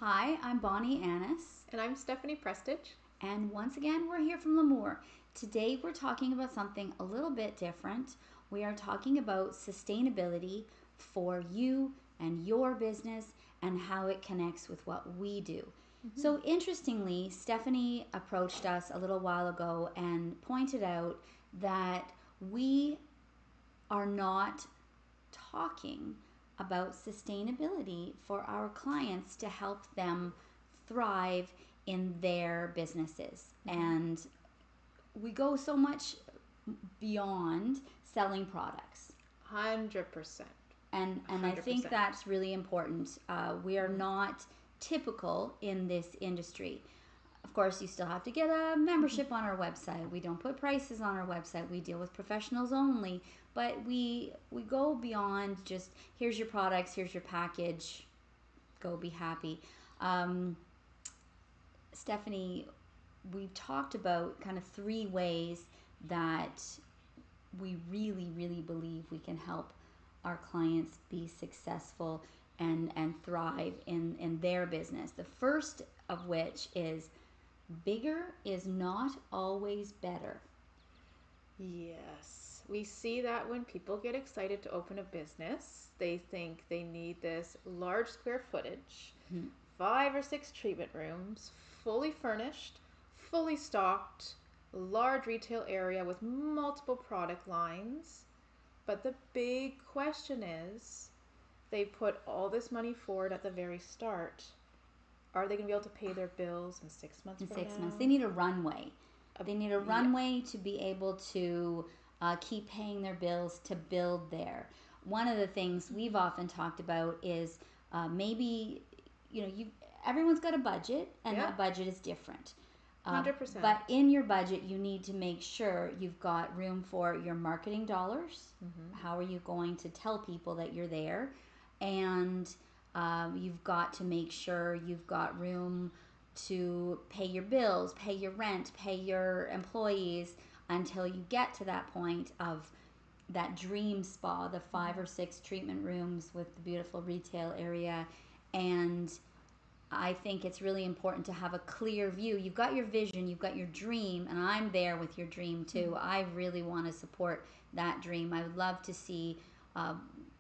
Hi, I'm Bonnie Annis. And I'm Stephanie Prestidge. And once again, we're here from Lemoore. Today, we're talking about something a little bit different. We are talking about sustainability for you and your business and how it connects with what we do. So, interestingly, Stephanie approached us a little while ago and pointed out that we are not talking about sustainability for our clients to help them thrive in their businesses. And we go so much beyond selling products. 100%. And I think that's really important. We are not typical in this industry. Of course, you still have to get a membership on our website. We don't put prices on our website. We deal with professionals only. But we go beyond just, here's your products, here's your package, go be happy. Stephanie, we've talked about kind of three ways that we really, really believe we can help our clients be successful and thrive in their business. The first of which is bigger is not always better. Yes. We see that when people get excited to open a business, they think they need this large square footage, 5 or 6 treatment rooms, fully furnished, fully stocked, large retail area with multiple product lines. But the big question is, they put all this money forward at the very start. Are they going to be able to pay their bills in 6 months In from 6 months. now? They need a runway. They need a runway to be able to keep paying their bills, to build there. One of the things we've often talked about is maybe, everyone's got a budget, and that budget is different. 100%. But in your budget, you need to make sure you've got room for your marketing dollars. How are you going to tell people that you're there? And you've got to make sure you've got room to pay your bills, pay your rent, pay your employees until you get to that point of that dream spa, the 5 or 6 treatment rooms with the beautiful retail area. And I think it's really important to have a clear view. You've got your vision, you've got your dream, and I'm there with your dream too. I really want to support that dream. I would love to see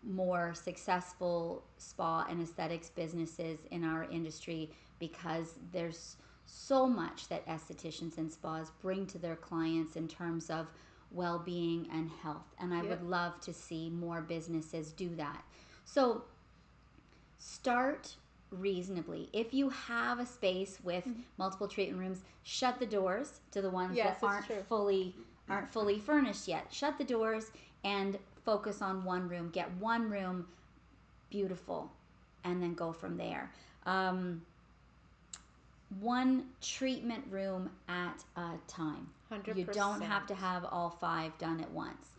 more successful spa and aesthetics businesses in our industry, because there's so much that estheticians and spas bring to their clients in terms of well-being and health. And I would love to see more businesses do that. So start reasonably. If you have a space with multiple treatment rooms, shut the doors to the ones that aren't fully furnished yet. Shut the doors and focus on one room. Get one room beautiful, and then go from there. One treatment room at a time. 100%. You don't have to have all 5 done at once.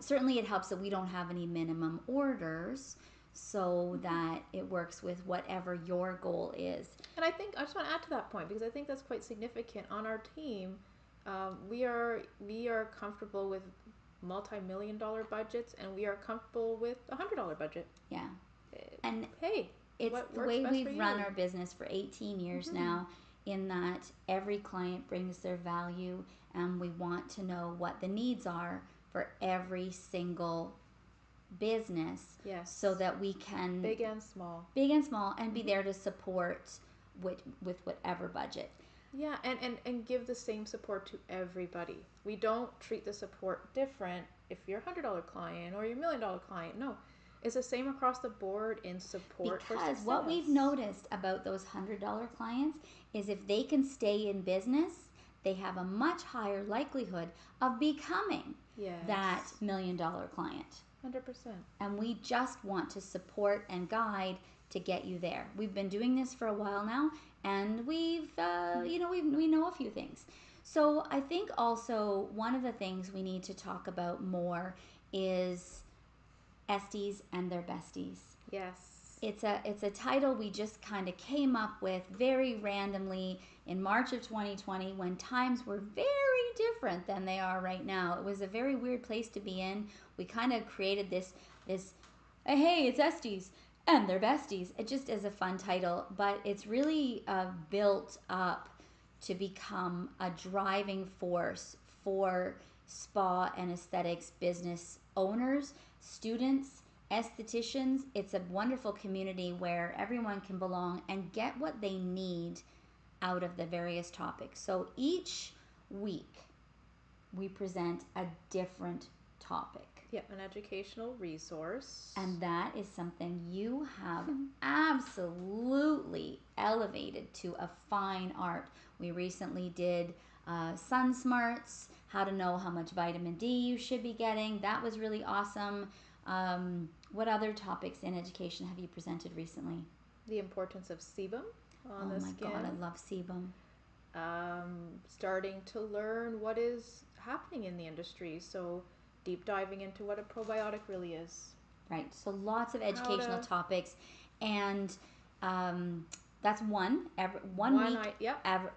Certainly it helps that we don't have any minimum orders, so that it works with whatever your goal is. And I think I just want to add to that point, because I think that's quite significant. On our team, we are comfortable with multi-million-dollar budgets, and we are comfortable with $100 budget. Yeah. And hey, it's what the works way best we've for you? run our business for 18 years now, in that every client brings their value, and we want to know what the needs are for every single business. Yes. So that we can big and small and be there to support with whatever budget. Yeah, and give the same support to everybody. We don't treat the support different if you're a $100 client or you're a $1 million client. No, it's the same across the board in support for success. Because what we've noticed about those $100 clients is if they can stay in business, they have a much higher likelihood of becoming that $1 million client. 100%. And we just want to support and guide to get you there. We've been doing this for a while now, and we know a few things. So I think also one of the things we need to talk about more is Esties and their besties. Yes. It's a title we just kind of came up with very randomly in March of 2020, when times were very different than they are right now. It was a very weird place to be in. We kind of created this hey, it's Estes. and their besties. It just is a fun title, but it's really built up to become a driving force for spa and aesthetics business owners, students, estheticians. It's a wonderful community where everyone can belong and get what they need out of the various topics. So each week we present a different topic. Yeah, an educational resource. And that is something you have absolutely elevated to a fine art. We recently did sun smarts, how to know how much vitamin D you should be getting. That was really awesome. What other topics in education have you presented recently? The importance of sebum on the skin. Oh my God, I love sebum. Starting to learn what is happening in the industry. So deep diving into what a probiotic really is. Right. So lots of educational topics, and that's one week.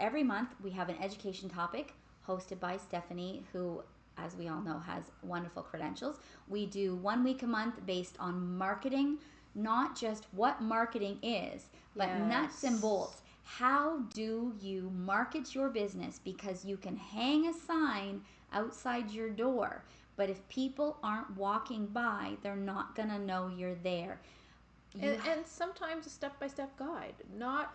Every month we have an education topic hosted by Stephanie, who, as we all know, has wonderful credentials. We do 1 week a month based on marketing, not just what marketing is, but nuts and bolts. How do you market your business? Because you can hang a sign outside your door, but if people aren't walking by, they're not going to know you're there. And sometimes a step-by-step guide. Not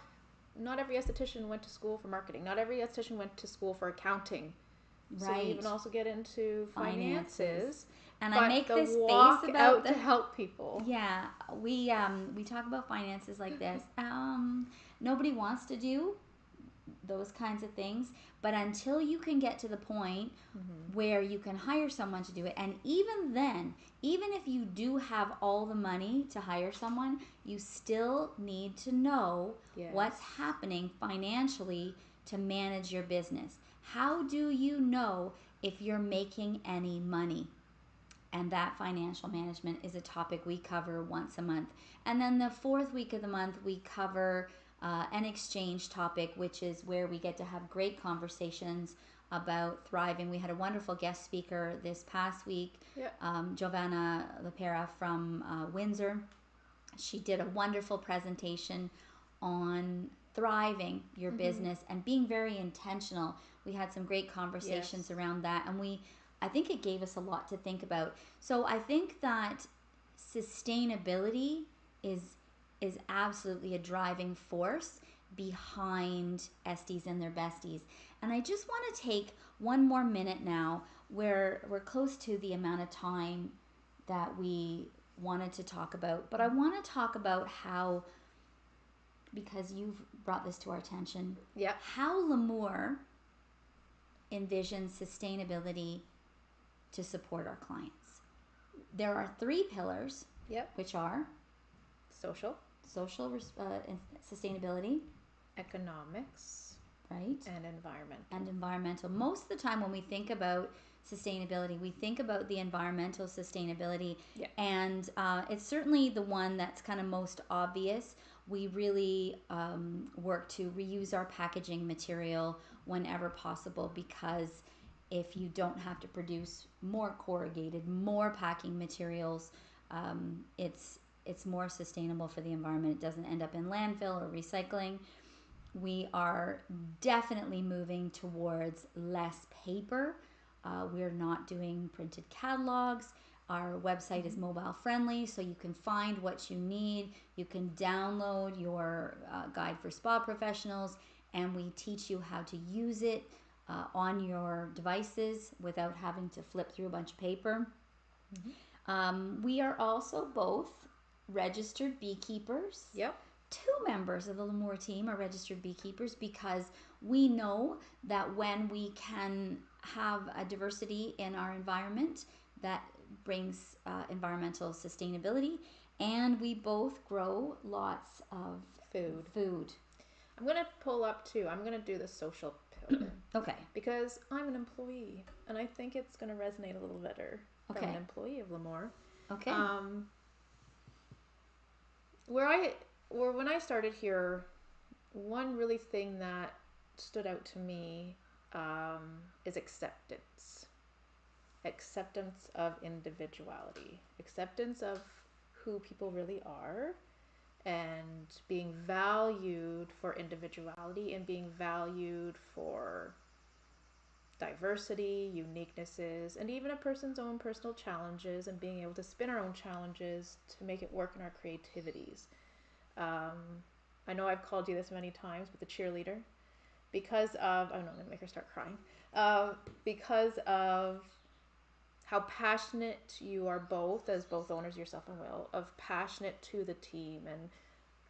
every esthetician went to school for marketing. Not every esthetician went to school for accounting. Right. So you can also get into finances. And I make this walk face about out to help people. Yeah, we talk about finances like this. Nobody wants to do those kinds of things, but until you can get to the point where you can hire someone to do it, and even then, even if you do have all the money to hire someone, you still need to know what's happening financially to manage your business. How do you know if you're making any money? And that financial management is a topic we cover once a month. And then the fourth week of the month, we cover an exchange topic, which is where we get to have great conversations about thriving. We had a wonderful guest speaker this past week, Giovanna Lepera from Windsor. She did a wonderful presentation on thriving your business and being very intentional. We had some great conversations around that, and I think it gave us a lot to think about. So I think that sustainability is absolutely a driving force behind Esties and their besties. And I just want to take one more minute now, where we're close to the amount of time that we wanted to talk about. But I want to talk about how, because you've brought this to our attention, how L'Amour envisions sustainability to support our clients. There are 3 pillars, which are social and sustainability, economics, right, and environmental. Most of the time when we think about sustainability, we think about the environmental sustainability, and it's certainly the one that's kind of most obvious. We really work to reuse our packaging material whenever possible, because if you don't have to produce more corrugated, more packing materials, it's more sustainable for the environment. It doesn't end up in landfill or recycling. We are definitely moving towards less paper. We're not doing printed catalogs. Our website is mobile friendly, so you can find what you need. You can download your guide for spa professionals, and we teach you how to use it on your devices without having to flip through a bunch of paper. We are also both registered beekeepers. 2 members of the L'Amour team are registered beekeepers, because we know that when we can have a diversity in our environment, that brings environmental sustainability, and we both grow lots of food. I'm going to pull up too. I'm going to do the social pillar. Okay. Because I'm an employee, and I think it's going to resonate a little better from an employee of L'Amour. Okay. When I started here, one really thing that stood out to me is acceptance. Acceptance of individuality. Acceptance of who people really are. and being valued for individuality and being valued for diversity, uniquenesses, and even a person's own personal challenges, and being able to spin our own challenges to make it work in our creativities. I know I've called you this many times, but the cheerleader, because of, oh no, I'm going to make her start crying, because of how passionate you are both, as both owners, yourself and Will, of passionate to the team and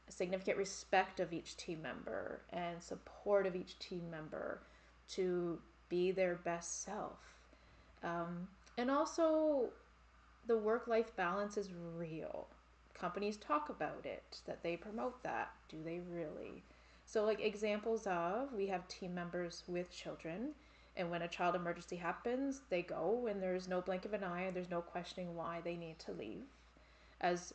significant respect of each team member and support of each team member to be their best self. And also, the work-life balance is real. Companies talk about it, that they promote that. Do they really? So, like examples of, we have team members with children, and when a child emergency happens, they go, and there's no blink of an eye, and there's no questioning why they need to leave. As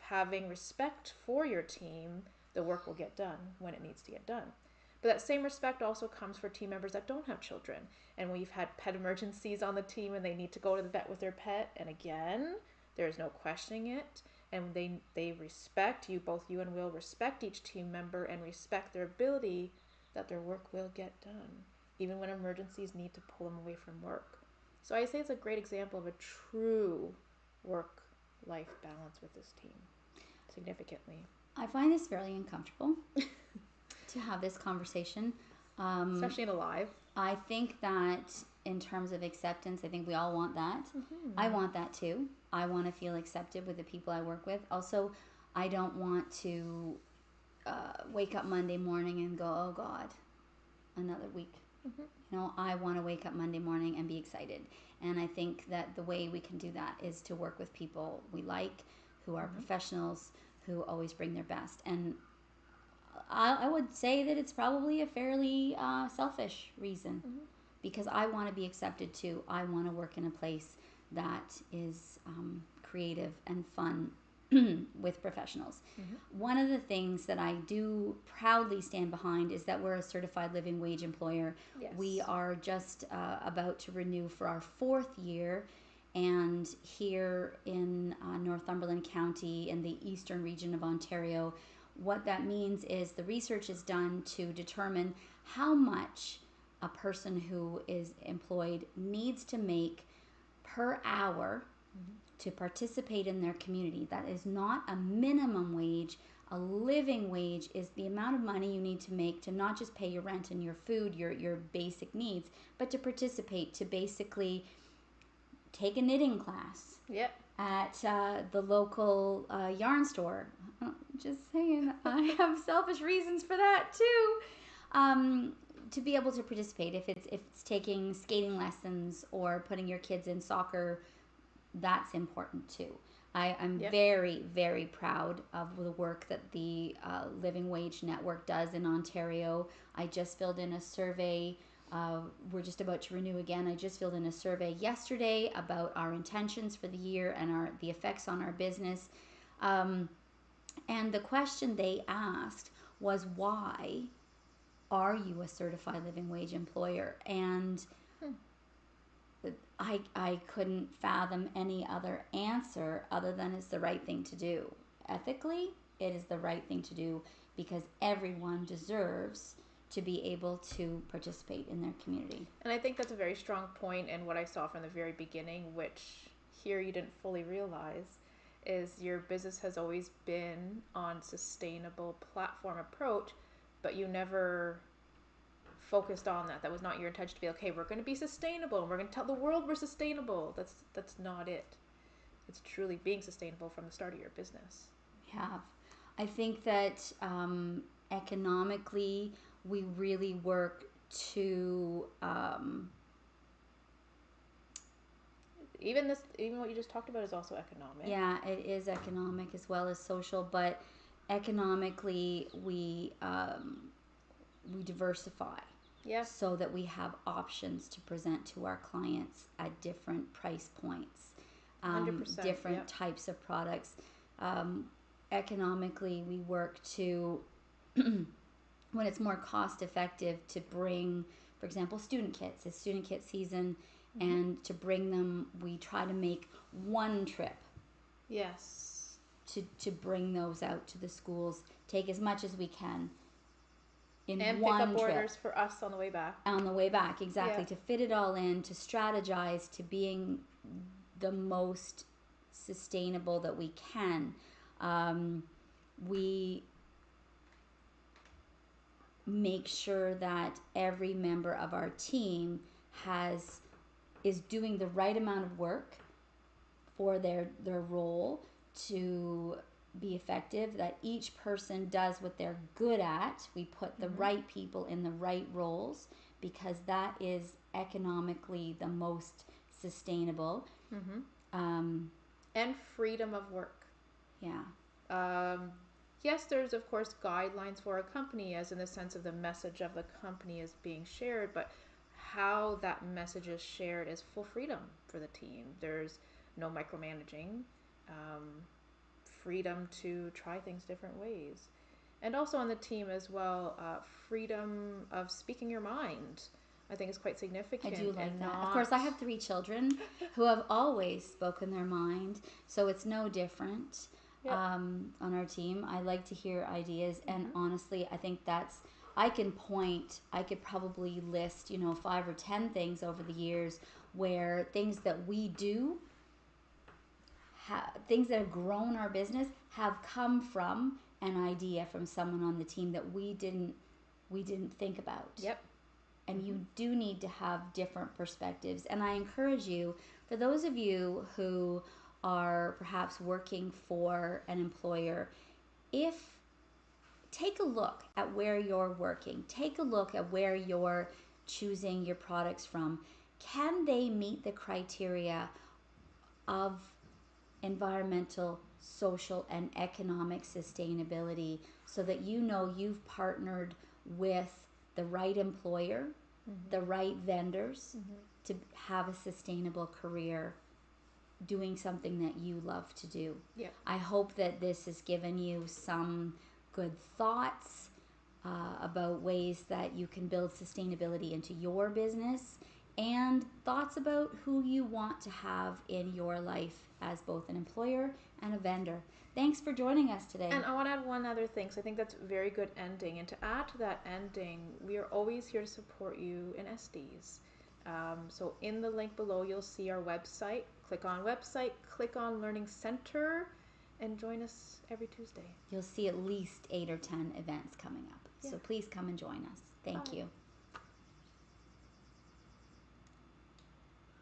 having respect for your team, the work will get done when it needs to get done. But that same respect also comes for team members that don't have children. And we've had pet emergencies on the team and they need to go to the vet with their pet. And again, there's no questioning it. And they respect you, both you and Will respect each team member and respect their ability that their work will get done, even when emergencies need to pull them away from work. So I say it's a great example of a true work-life balance with this team, significantly. I find this fairly uncomfortable to have this conversation. Especially in a live. I think that in terms of acceptance, I think we all want that. Mm-hmm. I want that too. I want to feel accepted with the people I work with. Also, I don't want to wake up Monday morning and go, oh God, another week. Mm-hmm. You know, I want to wake up Monday morning and be excited. And I think that the way we can do that is to work with people we like, who are professionals, who always bring their best. And I would say that it's probably a fairly selfish reason, because I want to be accepted too. I want to work in a place that is creative and fun with professionals. One of the things that I do proudly stand behind is that we're a certified living wage employer. Yes. We are just about to renew for our 4th year. And here in Northumberland County in the eastern region of Ontario, what that means is the research is done to determine how much a person who is employed needs to make per hour to participate in their community. That is not a minimum wage. A living wage is the amount of money you need to make to not just pay your rent and your food, your basic needs, but to participate, to basically take a knitting class. Yep. At the local yarn store. Just saying, I have selfish reasons for that too. To be able to participate, if it's taking skating lessons or putting your kids in soccer, that's important too. I'm very, very proud of the work that the Living Wage Network does in Ontario. I just filled in a survey. We're just about to renew again. I just filled in a survey yesterday about our intentions for the year and the effects on our business. And the question they asked was, why are you a certified living wage employer? And I couldn't fathom any other answer other than it's the right thing to do. Ethically, it is the right thing to do because everyone deserves to be able to participate in their community. And I think that's a very strong point, and what I saw from the very beginning, which here you didn't fully realize, is your business has always been on sustainable platform approach, but you never focused on that. That was not your intention to be, okay, we're going to be sustainable, and we're going to tell the world we're sustainable. That's not it. It's truly being sustainable from the start of your business. Yeah. I think that economically, we really work to even what you just talked about is also economic. Yeah, it is economic as well as social, but economically we diversify. Yes. So that we have options to present to our clients at different price points, 100%, different types of products. Economically, we work to when it's more cost effective to bring, for example, student kits. It's student kit season, and to bring them, we try to make one trip. Yes. to bring those out to the schools, take as much as we can in and one pick up trip. orders for us on the way back. On the way back, exactly. Yeah. To fit it all in, to strategize, to being the most sustainable that we can. We make sure that every member of our team is doing the right amount of work for their role to be effective, that each person does what they're good at. We put the right people in the right roles because that is economically the most sustainable. And freedom of work. Yeah. Yes, there's of course guidelines for a company, as in the sense of the message of the company is being shared, but how that message is shared is full freedom for the team. There's no micromanaging, freedom to try things different ways. And also on the team as well, freedom of speaking your mind, I think is quite significant. I do like that. Of course, I have 3 children who have always spoken their mind, so it's no different. Yep. On our team, I like to hear ideas, and honestly, I think I could probably list 5 or 10 things over the years where things that we do, things that have grown our business, have come from an idea from someone on the team that we didn't think about. Yep. And you do need to have different perspectives. And I encourage you, for those of you who are perhaps working for an employer, take a look at where you're working. Take a look at where you're choosing your products from. Can they meet the criteria of environmental, social, and economic sustainability, so that you've partnered with the right employer, the right vendors, to have a sustainable career doing something that you love to do. Yep. I hope that this has given you some good thoughts about ways that you can build sustainability into your business, and thoughts about who you want to have in your life as both an employer and a vendor. Thanks for joining us today. And I want to add one other thing, so I think that's a very good ending. And to add to that ending, we are always here to support you in SDs. So in the link below, you'll see our website. Click on website, click on Learning Center, and join us every Tuesday. You'll see at least 8 or 10 events coming up. Yeah. So please come and join us. Thank you.